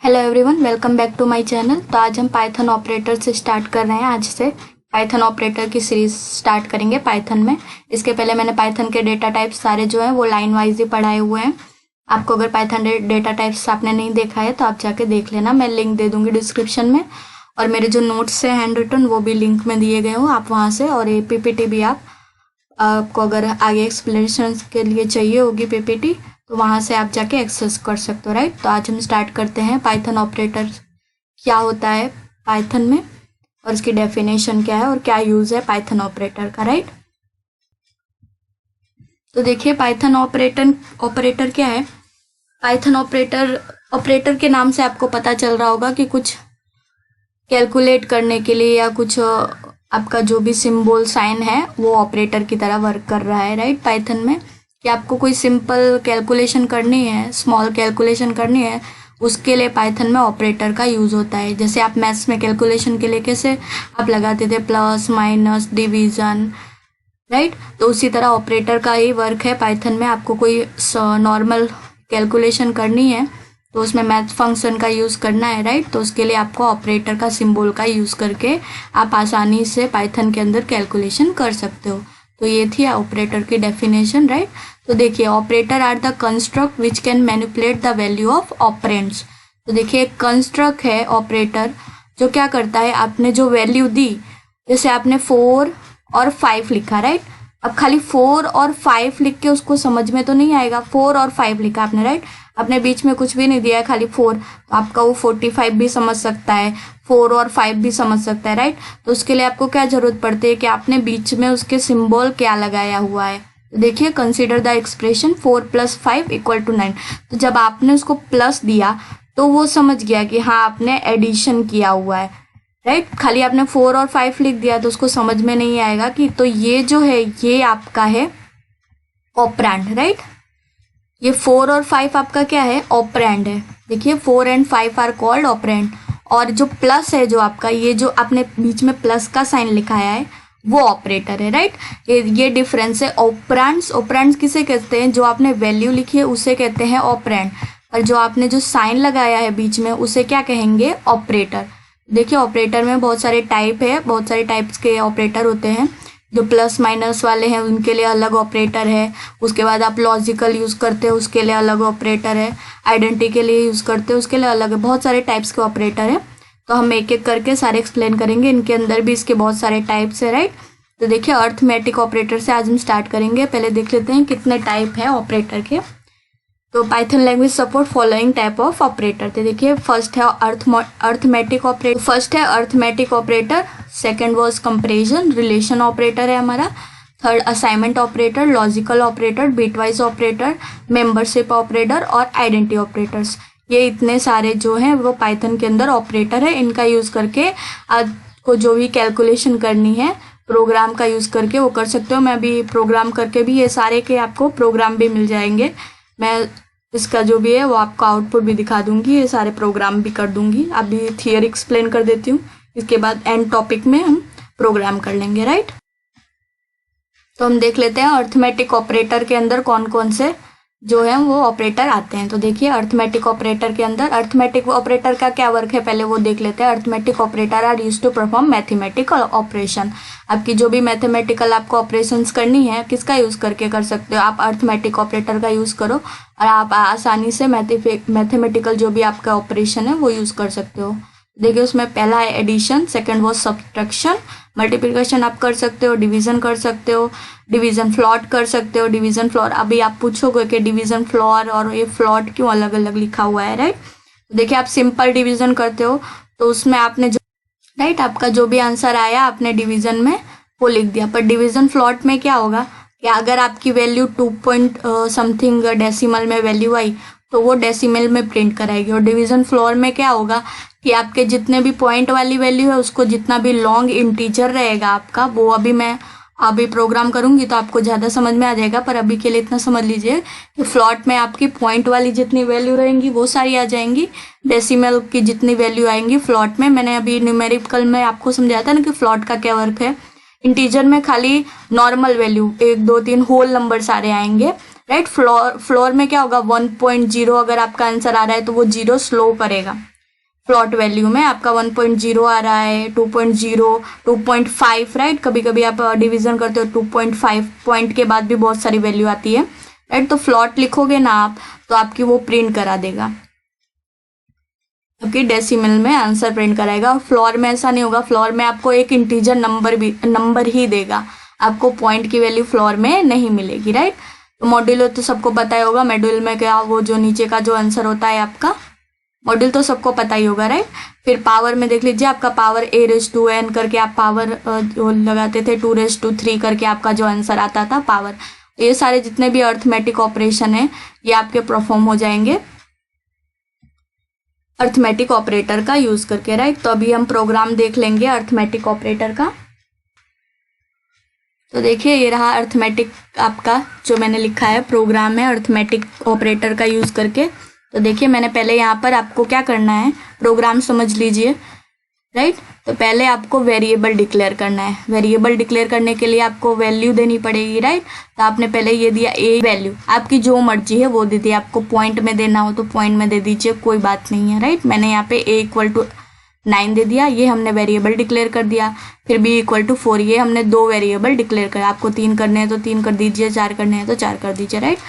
Hello everyone, welcome back to my channel. तो आज हम पाइथन ऑपरेटर से स्टार्ट कर रहे हैं। आज से पाइथन ऑपरेटर की सीरीज स्टार्ट करेंगे पाइथन में। इसके पहले मैंने पाइथन के डेटा टाइप्स सारे जो हैं वो लाइन वाइज ही पढ़ाए हुए हैं। आपको अगर पाइथन डेटा टाइप्स आपने नहीं देखा है तो आप जाके देख लेना, मैं लिंक दे दूंगी डिस्क्रिप्शन में। और मेरे जो नोट्स हैं हैंड रिटन वो भी लिंक में दिए गए हो, आप वहाँ से। और ये पीपीटी भी आपको अगर आगे एक्सप्लेनेशन के लिए चाहिए होगी पीपीटी तो वहाँ से आप जाके एक्सेस कर सकते हो, राइट। तो आज हम स्टार्ट करते हैं पाइथन ऑपरेटर क्या होता है पाइथन में और इसकी डेफिनेशन क्या है और क्या यूज़ है पाइथन ऑपरेटर का, राइट। तो देखिए पाइथन ऑपरेटर क्या है। पाइथन ऑपरेटर के नाम से आपको पता चल रहा होगा कि कुछ कैलकुलेट करने के लिए या कुछ आपका जो भी सिंबल साइन है वो ऑपरेटर की तरह वर्क कर रहा है, राइट। पाइथन में कि आपको कोई सिंपल कैलकुलेशन करनी है, स्मॉल कैलकुलेशन करनी है, उसके लिए पाइथन में ऑपरेटर का यूज़ होता है। जैसे आप मैथ्स में कैलकुलेशन के लिए कैसे आप लगाते थे प्लस माइनस डिवीज़न, राइट। तो उसी तरह ऑपरेटर का ही वर्क है पाइथन में। आपको कोई नॉर्मल कैलकुलेशन करनी है तो उसमें मैथ फंक्शन का यूज़ करना है, राइट। तो उसके लिए आपको ऑपरेटर का सिंबल का यूज़ करके आप आसानी से पाइथन के अंदर कैलकुलेशन कर सकते हो। तो ये थी ऑपरेटर की डेफिनेशन, राइट। तो देखिए operator are the construct which can manipulate the value of operands. तो देखिए एक कंस्ट्रक्ट है ऑपरेटर जो क्या करता है, आपने जो वैल्यू दी, जैसे आपने 4 और 5 लिखा, राइट। अब खाली 4 और 5 लिख के उसको समझ में तो नहीं आएगा। 4 और 5 लिखा आपने, राइट। आपने बीच में कुछ भी नहीं दिया है, खाली 4, तो आपका वो 45 भी समझ सकता है, 4 और 5 भी समझ सकता है, राइट। तो उसके लिए आपको क्या जरूरत पड़ती है कि आपने बीच में उसके सिंबल क्या लगाया हुआ है। तो देखिए कंसीडर द एक्सप्रेशन 4 + 5 = 9। तो जब आपने उसको प्लस दिया तो वो समझ गया कि हाँ आपने एडिशन किया हुआ है, राइट। खाली आपने 4 और 5 लिख दिया तो उसको समझ में नहीं आएगा कि तो ये जो है ये आपका है ऑपरेंड, राइट। ये 4 और 5 आपका क्या है, ऑपरेंड है। देखिए 4 and 5 आर कॉल्ड ऑपरेंड। और जो प्लस है जो आपका, ये जो आपने बीच में प्लस का साइन लिखाया है वो ऑपरेटर है, राइट। ये डिफरेंस है। ऑपरेंड्स किसे कहते हैं, जो आपने वैल्यू लिखी है उसे कहते हैं ऑपरेंड, और जो आपने जो साइन लगाया है बीच में उसे क्या कहेंगे, ऑपरेटर। देखिए ऑपरेटर में बहुत सारे टाइप है, बहुत सारे टाइप्स के ऑपरेटर होते हैं। जो प्लस माइनस वाले हैं उनके लिए अलग ऑपरेटर है। उसके बाद आप लॉजिकल यूज़ करते हो उसके लिए अलग ऑपरेटर है। आइडेंटिटी के लिए यूज़ करते हो उसके लिए अलग है। बहुत सारे टाइप्स के ऑपरेटर है। तो हम एक एक करके सारे एक्सप्लेन करेंगे। इनके अंदर भी इसके बहुत सारे टाइप्स है, राइट। तो देखिए अर्थमेटिक ऑपरेटर से आज हम स्टार्ट करेंगे। पहले देख लेते हैं कितने टाइप है ऑपरेटर के। तो Python language support following type of operator. तो देखिए फर्स्ट है arithmetic operator. Second was comparison relation operator है हमारा। Third assignment operator, logical operator, bitwise operator, membership operator और आइडेंटिटी ऑपरेटर्स। ये इतने सारे जो हैं वो पाइथन के अंदर ऑपरेटर है। इनका यूज़ करके आपको जो भी कैलकुलेशन करनी है प्रोग्राम का यूज़ करके वो कर सकते हो। मैं अभी प्रोग्राम करके भी ये सारे के आपको प्रोग्राम भी मिल जाएंगे। मैं इसका जो भी है वो आपको आउटपुट भी दिखा दूंगी, ये सारे प्रोग्राम भी कर दूंगी। अभी थियरी एक्सप्लेन कर देती हूँ, इसके बाद एंड टॉपिक में हम प्रोग्राम कर लेंगे, राइट। तो हम देख लेते हैं अर्थमेटिक ऑपरेटर के अंदर कौन कौन से जो है वो ऑपरेटर आते हैं। तो देखिए अर्थमेटिक ऑपरेटर के अंदर, अर्थमेटिक ऑपरेटर का क्या वर्क है पहले वो देख लेते हैं। Arithmetic operator are used to perform mathematical operation. आपकी जो भी मैथमेटिकल आपको ऑपरेशंस करनी है किसका यूज करके कर सकते हो, आप अर्थमेटिक ऑपरेटर का यूज करो और आप आसानी से मैथमेटिकल जो भी आपका ऑपरेशन है वो यूज कर सकते हो। देखिए उसमें पहला है एडिशन, सेकंड वो सब्ट्रैक्शन, मल्टीप्लिकेशन आप कर सकते हो, डिवीजन कर सकते हो, डिवीजन फ्लॉट कर सकते हो। डिवीजन फ्लोर, अभी आप पूछोगे कि डिवीजन फ्लोर और ये फ्लॉट क्यों अलग अलग लिखा हुआ है, राइट। देखिए आप सिंपल डिवीजन करते हो तो उसमें आपने जो, राइट, आपका जो भी आंसर आया आपने डिवीजन में वो लिख दिया। पर डिवीजन फ्लॉट में क्या होगा कि अगर आपकी वैल्यू 2 पॉइंट समथिंग डेसिमल में वैल्यू आई तो वो डेसिमल में प्रिंट कराएगी। और डिवीजन फ्लोर में क्या होगा कि आपके जितने भी पॉइंट वाली वैल्यू है उसको जितना भी लॉन्ग इंटीजर रहेगा आपका, वो अभी प्रोग्राम करूंगी तो आपको ज़्यादा समझ में आ जाएगा। पर अभी के लिए इतना समझ लीजिए कि फ्लॉट में आपकी पॉइंट वाली जितनी वैल्यू रहेंगी वो सारी आ जाएंगी, डेसिमल की जितनी वैल्यू आएंगी फ्लॉट में। मैंने अभी न्यूमेरिकल में आपको समझाया था ना कि फ्लॉट का क्या वर्क है। इंटीजर में खाली नॉर्मल वैल्यू 1 2 3 होल नंबर सारे आएंगे, राइट। फ्लोर में क्या होगा 1.0, अगर आपका आंसर आ रहा है तो वो 0 स्लो करेगा। फ्लोट वैल्यू में आपका 1.0 आ रहा है, 2.0, 2.5, राइट। कभी कभी आप डिवीजन करते हो 2.5 पॉइंट के बाद भी बहुत सारी वैल्यू आती है, राइट। तो फ्लोट लिखोगे ना आप तो आपकी वो प्रिंट करा देगा, क्योंकि डेसिमल में आंसर प्रिंट कराएगा। फ्लोर में ऐसा नहीं होगा, फ्लोर में आपको एक इंटीजर नंबर ही देगा, आपको पॉइंट की वैल्यू फ्लोर में नहीं मिलेगी, राइट। तो मॉड्यूल तो सबको पता ही होगा, मॉड्यूल में क्या वो जो नीचे का जो आंसर होता है आपका, मॉड्यूल तो सबको पता ही होगा, राइट। फिर पावर में देख लीजिए, आपका पावर a⁻n करके आप पावर लगाते थे, 2�3 करके आपका जो आंसर आता था पावर। ये सारे जितने भी अर्थमेटिक ऑपरेशन है ये आपके परफॉर्म हो जाएंगे अर्थमेटिक ऑपरेटर का यूज करके, राइट। तो अभी हम प्रोग्राम देख लेंगे अर्थमेटिक ऑपरेटर का। तो देखिए ये रहा अर्थमेटिक आपका जो मैंने लिखा है प्रोग्राम है अर्थमेटिक ऑपरेटर का यूज करके। तो देखिए मैंने पहले यहाँ पर आपको क्या करना है, प्रोग्राम समझ लीजिए, राइट। तो पहले आपको वेरिएबल डिक्लेयर करना है। वेरिएबल डिक्लेयर करने के लिए आपको वैल्यू देनी पड़ेगी, राइट। तो आपने पहले ये दिया ए वैल्यू, आपकी जो मर्जी है वो दे दी। आपको पॉइंट में देना हो तो पॉइंट में दे दीजिए, कोई बात नहीं है, राइट। मैंने यहाँ पे a=9 दे दिया, ये हमने वेरिएबल डिक्लेयर कर दिया। फिर b=4, ये हमने 2 वेरिएबल डिक्लेयर कर। आपको 3 करने हैं तो 3 कर दीजिए, 4 करने हैं तो 4 कर दीजिए, राइट।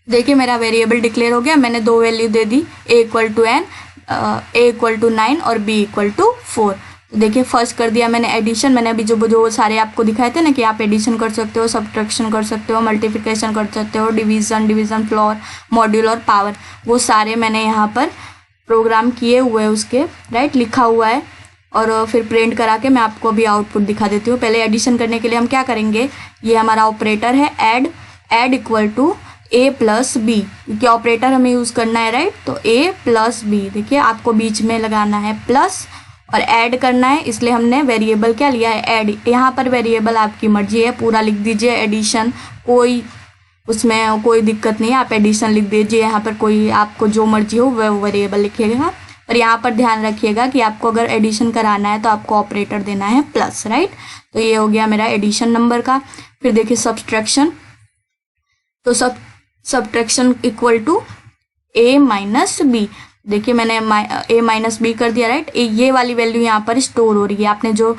देखिए मेरा वेरिएबल डिक्लेयर हो गया, मैंने 2 वैल्यू दे दी, a=9 और b=4। तो देखिए फर्स्ट कर दिया मैंने एडिशन। मैंने अभी जो सारे आपको दिखाए थे ना कि आप एडिशन कर सकते हो, सब्ट्रैक्शन कर सकते हो, मल्टीप्लिकेशन कर सकते हो, डिवीजन, फ्लोर, मॉड्यूल और पावर, वो सारे मैंने यहाँ पर प्रोग्राम किए हुए हैं उसके, राइट, लिखा हुआ है। और फिर प्रिंट करा के मैं आपको अभी आउटपुट दिखा देती हूँ। पहले एडिशन करने के लिए हम क्या करेंगे, ये हमारा ऑपरेटर है ऐड a+b, क्या ऑपरेटर हमें यूज करना है, राइट। तो a+b, देखिए आपको बीच में लगाना है प्लस और ऐड करना है, इसलिए हमने वेरिएबल क्या लिया है ऐड। यहाँ पर वेरिएबल आपकी मर्जी है, पूरा लिख दीजिए एडिशन, कोई उसमें कोई दिक्कत नहीं है, आप एडिशन लिख दीजिए। यहाँ पर कोई आपको जो मर्जी हो वह वेरिएबल लिखिएगा। और यहाँ पर ध्यान रखिएगा कि आपको अगर एडिशन कराना है तो आपको ऑपरेटर देना है प्लस, राइट। तो ये हो गया मेरा एडिशन नंबर का। फिर देखिए सब्ट्रैक्शन, तो सब्ट्रैक्शन = a-b, देखिए मैंने a-b कर दिया, राइट। ये वाली वैल्यू यहाँ पर स्टोर हो रही है, आपने जो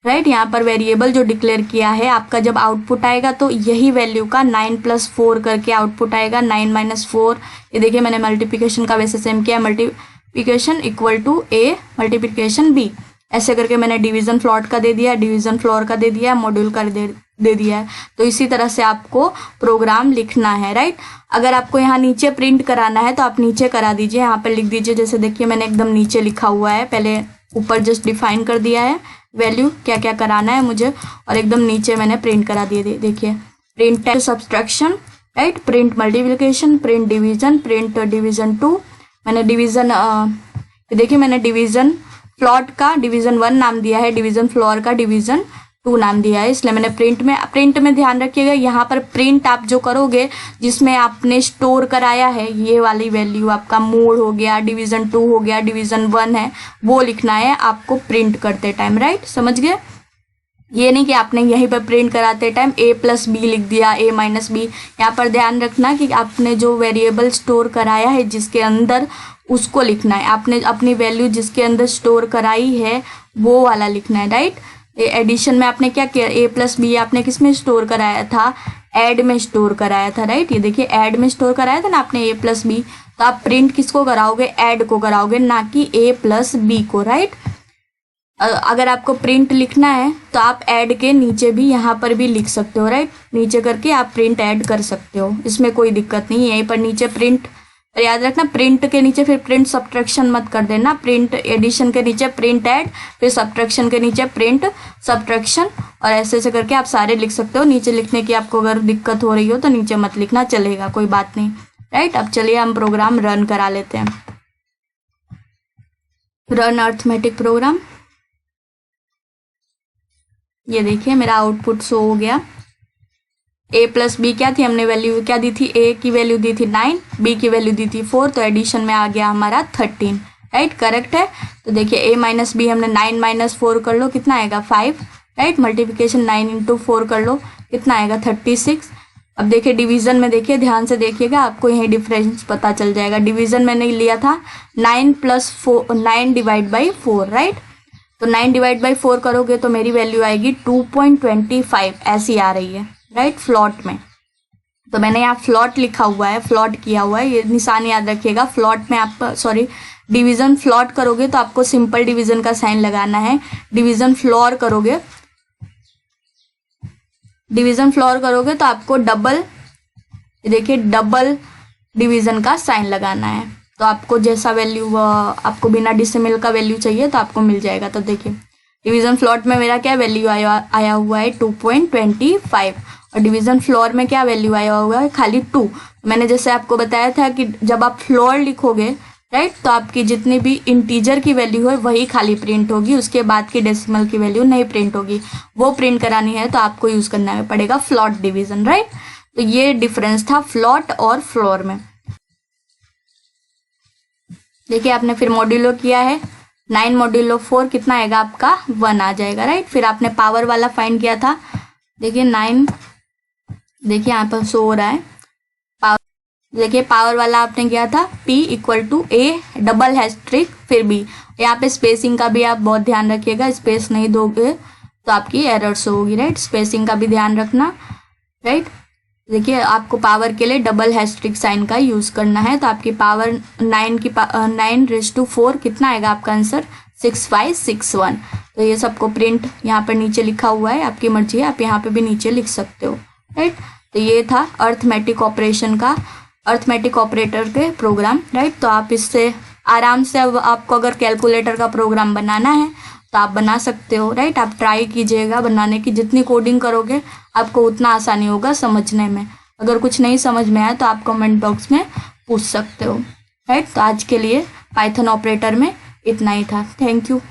राइट यहाँ पर वेरिएबल जो डिक्लेयर किया है, आपका जब आउटपुट आएगा तो यही वैल्यू का 9+4 करके आउटपुट आएगा, 9-4। ये देखिए मैंने मल्टीप्लिकेशन का वैसे सेम किया, मल्टीप्लिकेशन = a b, ऐसे करके मैंने डिवीजन फ्लोट का दे दिया, डिवीजन फ्लोर का दे दिया, मॉड्यूल का दे दिया है। तो इसी तरह से आपको प्रोग्राम लिखना है, राइट। अगर आपको यहाँ नीचे प्रिंट कराना है तो आप नीचे करा दीजिए, यहाँ पर लिख दीजिए। जैसे देखिए मैंने एकदम नीचे लिखा हुआ है, पहले ऊपर जस्ट डिफाइन कर दिया है वैल्यू क्या क्या कराना है मुझे, और एकदम नीचे मैंने प्रिंट करा दिए। देखिए print subtraction, right, print multiplication, print division, print division 2। मैंने डिवीजन देखिए मैंने डिवीजन फ्लोट का डिवीजन 1 नाम दिया है, डिवीजन फ्लोर का डिवीजन 2 नाम दिया है, इसलिए मैंने प्रिंट में ध्यान रखिएगा, यहाँ पर प्रिंट आप जो करोगे जिसमें आपने स्टोर कराया है ये वाली वैल्यू, आपका मोड हो गया, डिवीजन 2 हो गया, डिवीजन 1 है, वो लिखना है आपको प्रिंट करते टाइम, राइट। समझ गए, ये नहीं कि आपने यहीं पर प्रिंट कराते टाइम a+b लिख दिया, a-b। यहाँ पर ध्यान रखना कि आपने जो वेरिएबल स्टोर कराया है जिसके अंदर, उसको लिखना है। आपने अपनी वैल्यू जिसके अंदर स्टोर कराई है वो वाला लिखना है, राइट। एडिशन में आपने क्या किया, a+b आपने किस में स्टोर कराया था, ऐड में स्टोर कराया था, राइट। ये देखिए ऐड में स्टोर कराया था ना आपने a+b, तो आप प्रिंट किसको कराओगे, ऐड को कराओगे, ना कि a+b को, राइट। अगर आपको प्रिंट लिखना है तो आप ऐड के नीचे भी यहाँ पर भी लिख सकते हो, राइट। नीचे करके आप प्रिंट ऐड कर सकते हो, इसमें कोई दिक्कत नहीं है। यहीं पर नीचे प्रिंट, और याद रखना प्रिंट के नीचे फिर प्रिंट सब्ट्रैक्शन मत कर देना, प्रिंट एडिशन के नीचे प्रिंट ऐड, फिर सब्ट्रैक्शन के नीचे प्रिंट सब्ट्रैक्शन, और ऐसे ऐसे करके आप सारे लिख सकते हो। नीचे लिखने की आपको अगर दिक्कत हो रही हो तो नीचे मत लिखना, चलेगा, कोई बात नहीं, राइट। अब चलिए हम प्रोग्राम रन करा लेते हैं। रन अर्थमेटिक प्रोग्राम, ये देखिए मेरा आउटपुट शो हो गया। a+b क्या थी, हमने वैल्यू क्या दी थी, a की वैल्यू दी थी 9, b की वैल्यू दी थी 4, तो एडिशन में आ गया हमारा 13, राइट, करेक्ट है। तो देखिए a-b हमने 9 - 4 कर लो, कितना आएगा 5, राइट। मल्टीप्लिकेशन 9 × 4 कर लो, कितना आएगा 36, अब देखिए डिवीजन में, देखिए ध्यान से देखिएगा, आपको यही डिफरेंस पता चल जाएगा। डिवीजन मैंने लिया था 9 + 4, 9 डिवाइड बाई 4, राइट। तो 9 डिवाइड बाई 4 करोगे तो मेरी वैल्यू आएगी 2.25, ऐसी आ रही है, राइट, फ्लॉट में। तो मैंने यहाँ फ्लॉट लिखा हुआ है, फ्लॉट किया हुआ है, ये निशान याद रखिएगा। फ्लॉट में आप डिवीजन फ्लॉट करोगे तो आपको सिंपल डिवीजन का साइन लगाना है। डिवीजन फ्लोर करोगे तो आपको डबल, देखिए डबल डिवीजन का साइन लगाना है। तो आपको जैसा वैल्यू, आपको बिना डिसिमल का वैल्यू चाहिए तो आपको मिल जाएगा। तो देखिए डिवीजन फ्लॉट में मेरा क्या वैल्यू आया हुआ है 2.25, और डिवीजन फ्लोर में क्या वैल्यू आया हुआ है खाली 2। मैंने जैसे आपको बताया था कि जब आप फ्लोर लिखोगे, राइट, तो आपकी जितनी भी इंटीजर की वैल्यू है वही खाली प्रिंट होगी, उसके बाद की डेसिमल की वैल्यू नहीं प्रिंट होगी। वो प्रिंट करानी है तो आपको यूज करना पड़ेगा फ्लॉट डिवीजन, राइट। तो ये डिफरेंस था फ्लॉट और फ्लोर में। देखिए आपने फिर मॉड्यूलो किया है, 9 मॉड्यूलो 4 कितना आएगा आपका 1 आ जाएगा, राइट। फिर आपने पावर वाला फाइंड किया था, देखिए 9, देखिए यहाँ पर शो हो रहा है देखिए पावर वाला आपने किया था P = A डबल हैस्ट्रिक फिर B। यहाँ पे स्पेसिंग का भी आप बहुत ध्यान रखिएगा, स्पेस नहीं दोगे तो आपकी एरर शो होगी, राइट। स्पेसिंग का भी ध्यान रखना, राइट। देखिए आपको पावर के लिए डबल हैस्ट्रिक साइन का यूज करना है। तो आपकी पावर 9 कितना आएगा आपका आंसर 6561। तो ये सबको प्रिंट यहाँ पर नीचे लिखा हुआ है, आपकी मर्जी है, आप यहाँ पे भी नीचे लिख सकते हो, राइट। तो ये था अर्थमेटिक ऑपरेशन का, अर्थमेटिक ऑपरेटर के प्रोग्राम, राइट। तो आप इससे आराम से, अब आपको अगर कैलकुलेटर का प्रोग्राम बनाना है तो आप बना सकते हो, राइट। आप ट्राई कीजिएगा बनाने की, जितनी कोडिंग करोगे आपको उतना आसानी होगा समझने में। अगर कुछ नहीं समझ में आया तो आप कमेंट बॉक्स में पूछ सकते हो, राइट। तो आज के लिए पाइथन ऑपरेटर में इतना ही था। Thank you.